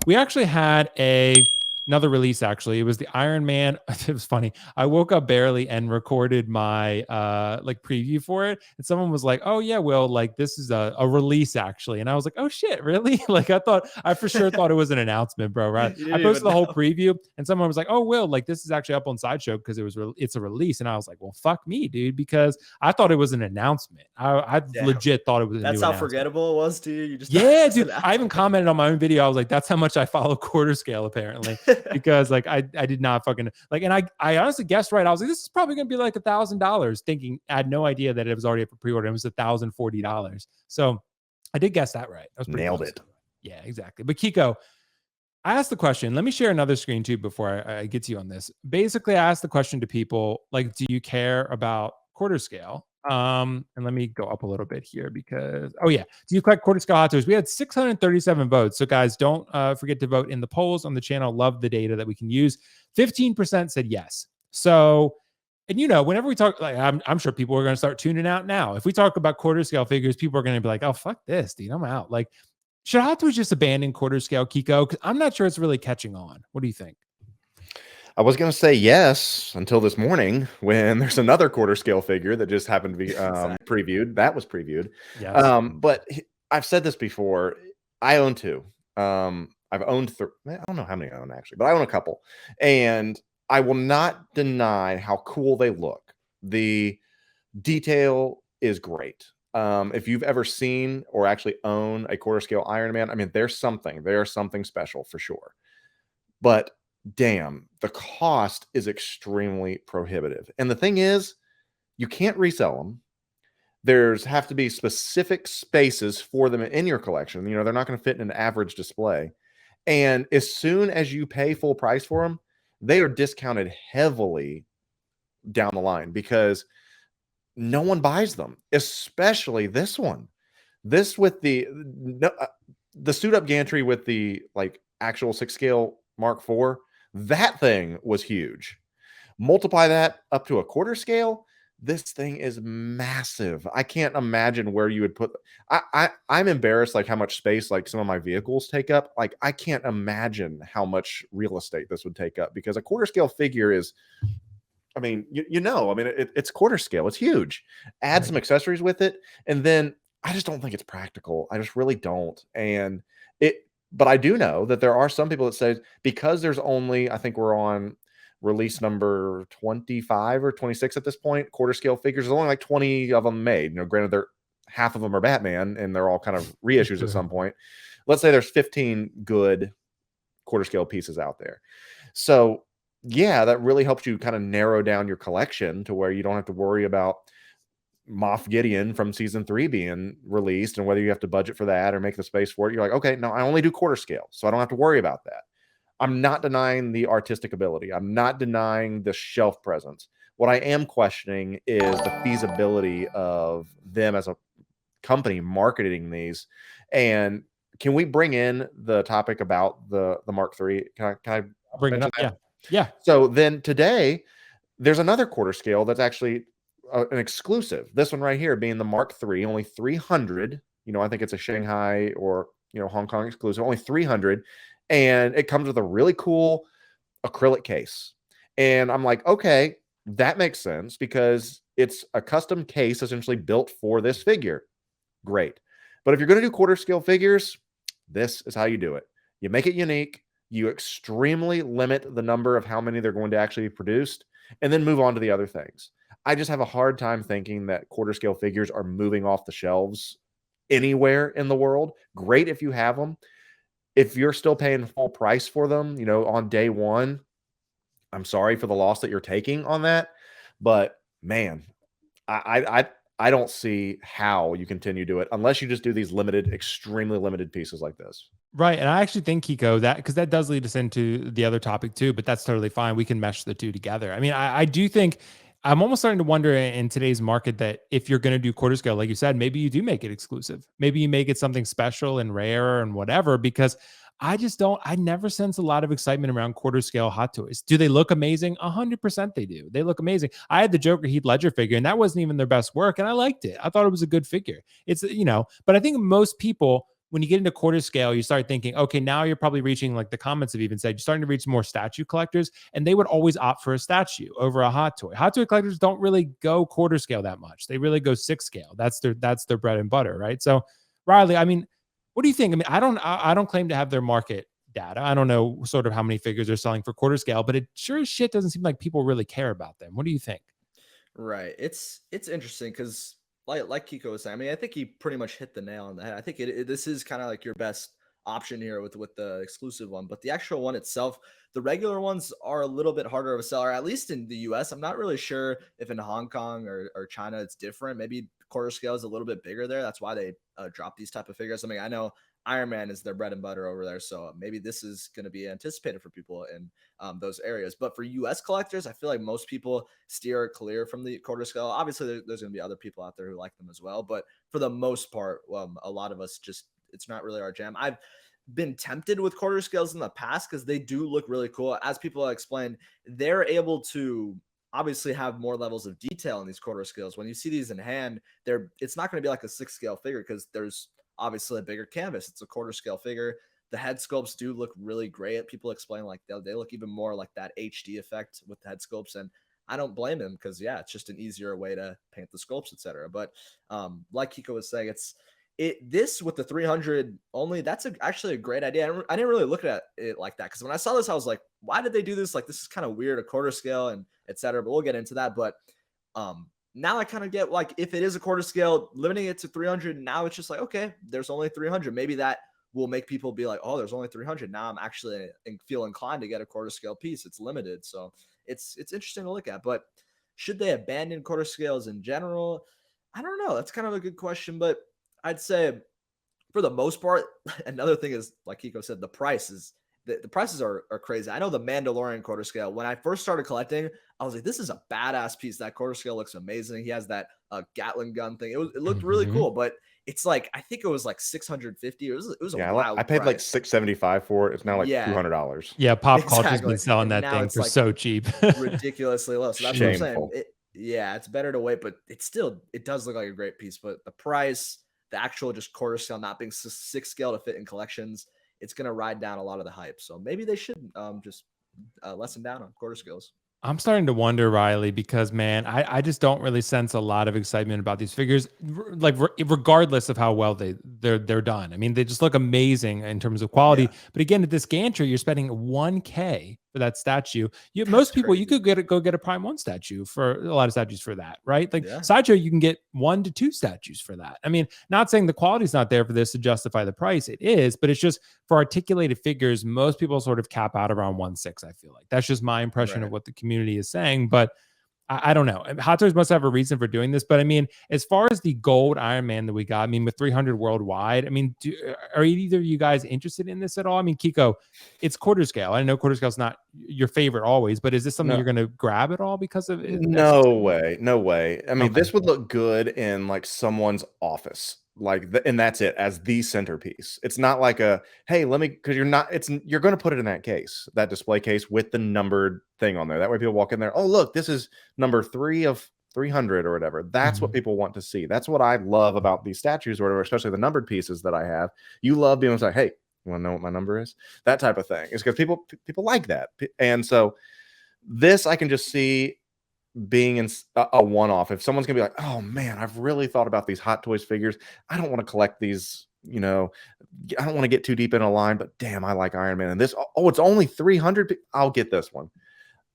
we actually had another release. Actually, it was the Iron Man. It was funny. I woke up barely and recorded my like preview for it, and someone was like, "Oh yeah, Will, like this is a release actually," and I was like, "Oh shit, really?" Like I for sure thought it was an announcement, bro. Right? You I didn't posted even the whole know. preview, and someone was like, "Oh, Will, like this is actually up on Sideshow because it's a release," and I was like, "Well, fuck me, dude," because I thought it was an announcement. I Damn. legit thought it was a That's new how announcement. forgettable it was to you. You just thought it Yeah, was dude. an I even commented on my own video. I was like, that's how much I follow quarter scale, apparently. Because like I did not fucking like, and I honestly guessed right. I was like, this is probably gonna be like $1,000, thinking I had no idea that it was already up for pre-order. It was $1,040. So I did guess that right. I was pretty Nailed close. it. Yeah, exactly. But Kiko, I asked the question. Let me share another screen too before I get to you on this. Basically, I asked the question to people like, do you care about quarter scale? And let me go up a little bit here because do you collect quarter scale hot toys? We had 637 votes. So guys, don't forget to vote in the polls on the channel. Love the data that we can use. 15% said yes. So, and whenever we talk, like I'm sure people are going to start tuning out now. If we talk about quarter scale figures, people are going to be like, oh fuck this, dude, I'm out. Like, should Hot Toys just abandon quarter scale, Kiko? Because I'm not sure it's really catching on. What do you think? I was going to say yes until this morning when there's another quarter scale figure that just happened to be previewed. That was previewed. Yes. But I've said this before. I own two. I've owned I don't know how many I own actually, but I own a couple. And I will not deny how cool they look. The detail is great. If you've ever seen or actually own a quarter scale Iron Man, I mean, there's something special for sure. But damn, the cost is extremely prohibitive. And the thing is, you can't resell them. There's have to be specific spaces for them in your collection. They're not going to fit in an average display. And as soon as you pay full price for them, they are discounted heavily down the line because no one buys them, especially this one. This with the suit up gantry with the like actual 6 scale Mark IV, that thing was huge. Multiply that up to a quarter scale, this thing is massive. I can't imagine where you would put. I'm embarrassed like how much space like some of my vehicles take up. Like I can't imagine how much real estate this would take up because a quarter scale figure is. I mean, it's quarter scale. It's huge. Add some accessories with it, and then I just don't think it's practical. I just really don't. But I do know that there are some people that say because there's only, I think we're on release number 25 or 26 at this point, quarter scale figures. There's only like 20 of them made. Granted, half of them are Batman, and they're all kind of reissues at some point. Let's say there's 15 good quarter scale pieces out there. So yeah, that really helps you kind of narrow down your collection to where you don't have to worry about Moff Gideon from season 3 being released and whether you have to budget for that or make the space for it. You're like, okay, no, I only do quarter scale, so I don't have to worry about that. I'm not denying the artistic ability. I'm not denying the shelf presence. What I am questioning is the feasibility of them as a company marketing these. And can we bring in the topic about the Mark III? Can I bring it up? that? Yeah. So then today, there's another quarter scale that's actually an exclusive. This one right here being the Mark III, only 300. I think it's a Shanghai or Hong Kong exclusive, only 300, and it comes with a really cool acrylic case. And I'm like, okay, that makes sense because it's a custom case essentially built for this figure. Great. But if you're going to do quarter scale figures, this is how you do it. You make it unique. You extremely limit the number of how many they're going to actually be produced, and then move on to the other things. I just have a hard time thinking that quarter scale figures are moving off the shelves anywhere in the world. Great if you have them. If you're still paying full price for them, on day one, I'm sorry for the loss that you're taking on that. But man, I don't see how you continue to do it unless you just do these limited, extremely limited pieces like this. Right. And I actually think, Kiko, because that does lead us into the other topic too, but that's totally fine. We can mesh the two together. I mean, I do think I'm almost starting to wonder in today's market that if you're going to do quarter scale, like you said, maybe you do make it exclusive. Maybe you make it something special and rare and whatever, because I never sense a lot of excitement around quarter scale Hot Toys. Do they look amazing? 100% they do. They look amazing. I had the Joker Heath Ledger figure and that wasn't even their best work. And I liked it. I thought it was a good figure. It's, but I think most people when you get into quarter scale, you start thinking, okay, now you're probably reaching, like the comments have even said, you're starting to reach more statue collectors, and they would always opt for a statue over a hot toy. Hot toy collectors don't really go quarter scale that much. They really go 6 scale. That's their bread and butter, right? So, Riley, I mean, what do you think? I mean, I don't claim to have their market data. I don't know sort of how many figures they're selling for quarter scale, but it sure as shit doesn't seem like people really care about them. What do you think? Right. It's interesting because like Kiko was saying, I mean, I think he pretty much hit the nail on the head. I think this is kind of like your best option here with the exclusive one, but the actual one itself, the regular ones are a little bit harder of a seller, at least in the US. I'm not really sure if in Hong Kong or China it's different. Maybe quarter scale is a little bit bigger there. That's why they drop these type of figures. I mean, I know Iron Man is their bread and butter over there, so maybe this is going to be anticipated for people in those areas. But for US collectors, I feel like most people steer clear from the quarter scale. Obviously, there's going to be other people out there who like them as well, but for the most part, a lot of us just, it's not really our jam. I've been tempted with quarter scales in the past because they do look really cool. As people explained, they're able to obviously have more levels of detail in these quarter scales. When you see these in hand, it's not going to be like a 6 scale figure because there's obviously a bigger canvas. It's a quarter scale figure. The head sculpts do look really great. People explain like they look even more like that HD effect with the head sculpts, and I don't blame them because it's just an easier way to paint the sculpts, etc. But like Kiko was saying, this with the 300 only, that's actually a great idea. I didn't really look at it like that because when I saw this, I was like, why did they do this? Like, this is kind of weird, a quarter scale and etc. But we'll get into that. But now I kind of get like, if it is a quarter scale, limiting it to 300, now it's just like, okay, there's only 300. Maybe that will make people be like, oh, there's only 300. Now I'm actually feel inclined to get a quarter scale piece. It's limited. So it's interesting to look at. But should they abandon quarter scales in general? I don't know. That's kind of a good question. But I'd say for the most part, another thing is, like Kiko said, the prices. The prices are crazy. I know the Mandalorian quarter scale. When I first started collecting, I was like, this is a badass piece. That quarter scale looks amazing. He has that Gatling gun thing. It looked really cool, but it's like, I think it was like 650. It was a wild I paid price. like $675 for it. It's now like $200. Yeah, pop culture's Exactly. been selling And that now thing it's for like so cheap. ridiculously low. So that's what I'm Shameful. saying. It's better to wait, but it does look like a great piece. But the price, the actual just quarter scale not being 6 scale to fit in collections, it's going to ride down a lot of the hype. So maybe they should just lessen down on quarter scales. I'm starting to wonder, Riley, because man, I just don't really sense a lot of excitement about these figures, like regardless of how well they're done. I mean, they just look amazing in terms of quality. Yeah. But again, at this gantry, you're spending 1K for that statue. Most people, crazy. you could go get a Prime 1 statue for a lot of statues for that, right? Like Yeah. Sideshow, you can get 1 to 2 statues for that. I mean, not saying the quality's not there for this to justify the price. It is, but it's just for articulated figures, most people sort of cap out around 1.6. I feel like that's just my impression of what the community is saying. But I don't know. Hot Toys must have a reason for doing this. But I mean, as far as the gold Iron Man that we got, I mean, with 300 worldwide, I mean, are either of you guys interested in this at all? I mean, Kiko, it's quarter scale. I know quarter scale is not your favorite always, but is this something you're going to grab at all because of it? No way. No way. I mean, Okay. this would look good in like someone's office. And that's it as the centerpiece. It's not like hey, because you're going to put it in that case, that display case with the numbered thing on there. That way people walk in there, oh, look, this is number 3 of 300 or whatever. That's what people want to see. That's what I love about these statues or whatever, especially the numbered pieces that I have. You love being able to say, hey, you want to know what my number is? That type of thing. It's because people like that. And so this I can just see being in a one-off. If someone's gonna be like, oh man, I've really thought about these Hot Toys figures, I don't want to collect these, I don't want to get too deep in a line, but damn, I like Iron Man. And this, it's only 300, I'll get this one.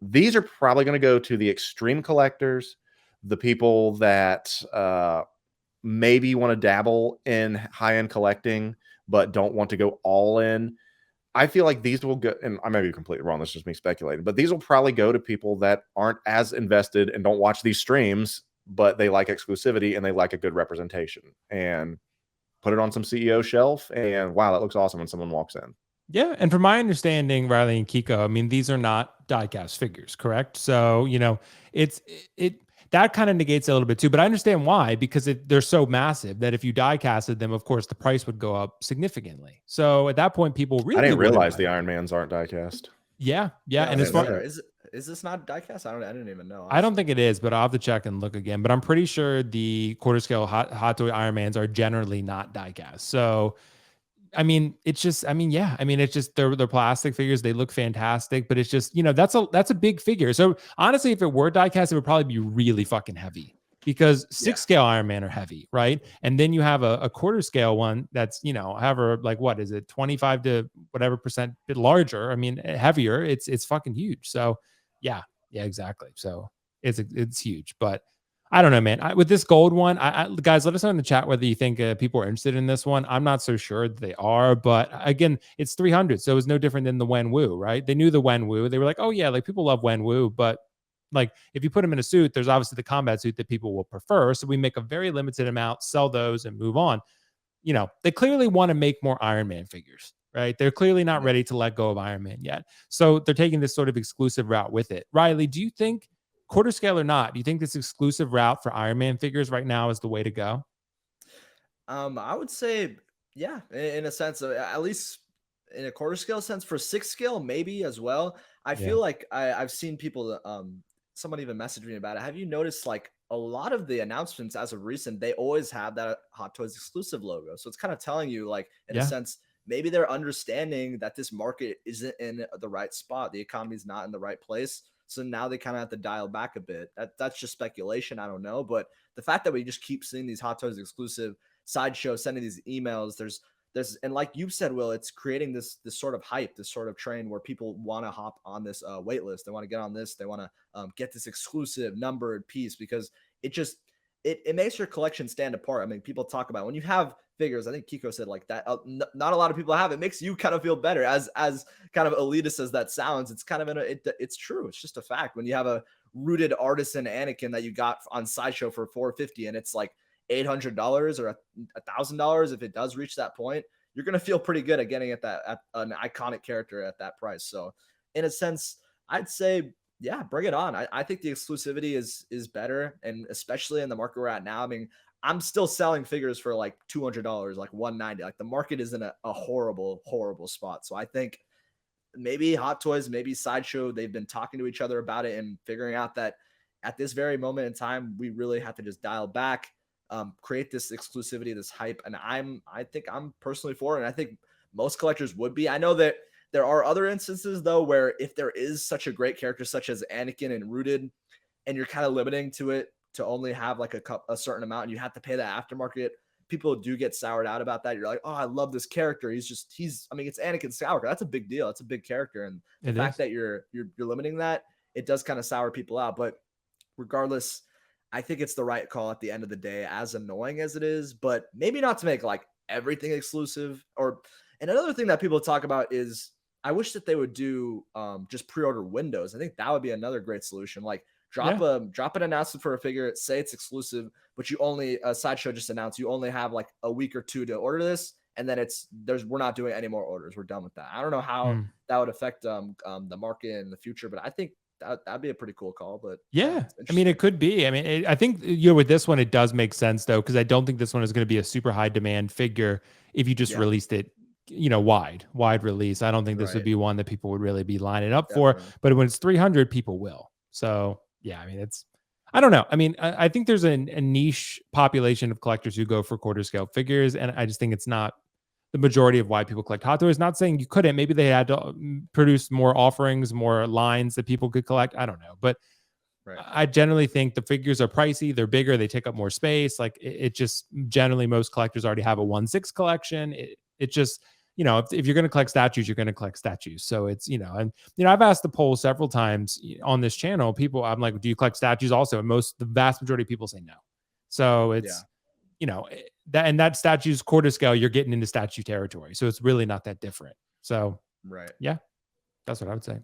These are probably going to go to the extreme collectors, the people that maybe want to dabble in high-end collecting but don't want to go all in. I feel like these will go, and I may be completely wrong, this is just me speculating, but these will probably go to people that aren't as invested and don't watch these streams, but they like exclusivity and they like a good representation, and put it on some CEO shelf, and wow, that looks awesome when someone walks in. Yeah, and from my understanding, Riley and Kiko, I mean, these are not die-cast figures, correct? So, that kind of negates it a little bit too, but I understand why, because they're so massive that if you die casted them, of course, the price would go up significantly. So at that point, people really I didn't realize the Iron Mans aren't die cast. Yeah. And as far is this not die cast? I didn't even know. Honestly. I don't think it is, but I'll have to check and look again. But I'm pretty sure the quarter scale hot toy Iron Mans are generally not die cast. So I mean, it's just, I mean, yeah, I mean, it's just they're plastic figures. They look fantastic, but it's just, that's a big figure. So honestly, if it were diecast, it would probably be really fucking heavy because 6-scale Iron Man are heavy, right? And then you have a quarter scale one that's, however, like what is it, 25 to whatever percent bit larger. I mean, heavier. It's fucking huge. So yeah, exactly. So it's huge, but I don't know, man. With this gold one, guys, let us know in the chat whether you think people are interested in this one. I'm not so sure that they are, but again, it's 300, so it's no different than the Wenwu, right? They knew the Wenwu. They were like, oh yeah, like people love Wenwu, but like if you put them in a suit, there's obviously the combat suit that people will prefer. So we make a very limited amount, sell those, and move on. They clearly want to make more Iron Man figures, right? They're clearly not ready to let go of Iron Man yet, so they're taking this sort of exclusive route with it. Riley, do you think, quarter scale or not, do you think this exclusive route for Iron Man figures right now is the way to go? I would say, yeah, in a sense, at least in a quarter scale sense. For 6 scale, maybe as well. I feel like I've seen people, someone even messaged me about it. Have you noticed like a lot of the announcements as of recent, they always have that Hot Toys exclusive logo. So it's kind of telling you, like, in a sense, maybe they're understanding that this market isn't in the right spot. The economy is not in the right place. So now they kind of have to dial back a bit. That's just speculation. I don't know. But the fact that we just keep seeing these Hot Toys exclusive Sideshow sending these emails, there's and like you said, Will, it's creating this sort of hype, this sort of train where people want to hop on this wait list. They want to get on this. They want to get this exclusive numbered piece because it just it makes your collection stand apart. I mean, people talk about when you have figures. I think Kiko said like that. Not a lot of people have. It makes you kind of feel better. As kind of elitist as that sounds, it's kind of it's true. It's just a fact. When you have a rooted artisan Anakin that you got on Sideshow for $450 and it's like $800 or $1,000, if it does reach that point, you're gonna feel pretty good at getting at an iconic character at that price. So, in a sense, I'd say, yeah, bring it on. I think the exclusivity is better, and especially in the market we're at now. I mean, I'm still selling figures for like $200, like $190. Like the market is in a horrible, horrible spot. So I think maybe Hot Toys, maybe Sideshow, they've been talking to each other about it and figuring out that at this very moment in time, we really have to just dial back, create this exclusivity, this hype. And I think I'm personally for it. And I think most collectors would be. I know that there are other instances though, where if there is such a great character, such as Anakin and Rooted, and you're kind of limiting to it to only have like a certain amount and you have to pay the aftermarket, people do get soured out about that. You're like, oh, I love this character. I mean, it's Anakin Skywalker. That's a big deal. It's a big character. And the fact that you're limiting that, it does kind of sour people out. But regardless, I think it's the right call at the end of the day, as annoying as it is, but maybe not to make like everything exclusive. And another thing that people talk about is I wish that they would do just pre-order windows. I think that would be another great solution. Like drop an announcement for a figure, say it's exclusive, but you only Sideshow just announced you only have like a week or two to order this, and then we're not doing any more orders. We're done with that. I don't know how that would affect the market in the future, but I think that'd be a pretty cool call. But yeah, I mean, it could be. I mean, I think with this one, it does make sense though, because I don't think this one is going to be a super high demand figure if you just released it, wide release. I don't think this would be one that people would really be lining up for. But when it's 300, people will. So yeah, I mean, I don't know. I mean, I think there's a niche population of collectors who go for quarter scale figures, and I just think it's not the majority of why people collect Hot Toys. Not saying you couldn't. Maybe they had to produce more offerings, more lines that people could collect. I don't know. But I generally think the figures are pricey. They're bigger. They take up more space. Like it just generally most collectors already have a 1/6 collection. It just, if you're going to collect statues, you're going to collect statues. So it's, and, I've asked the poll several times on this channel. People, I'm like, do you collect statues also? And the vast majority of people say no. So it's, that statue's quarter scale, you're getting into statue territory. So it's really not that different. So, yeah, that's what I would say.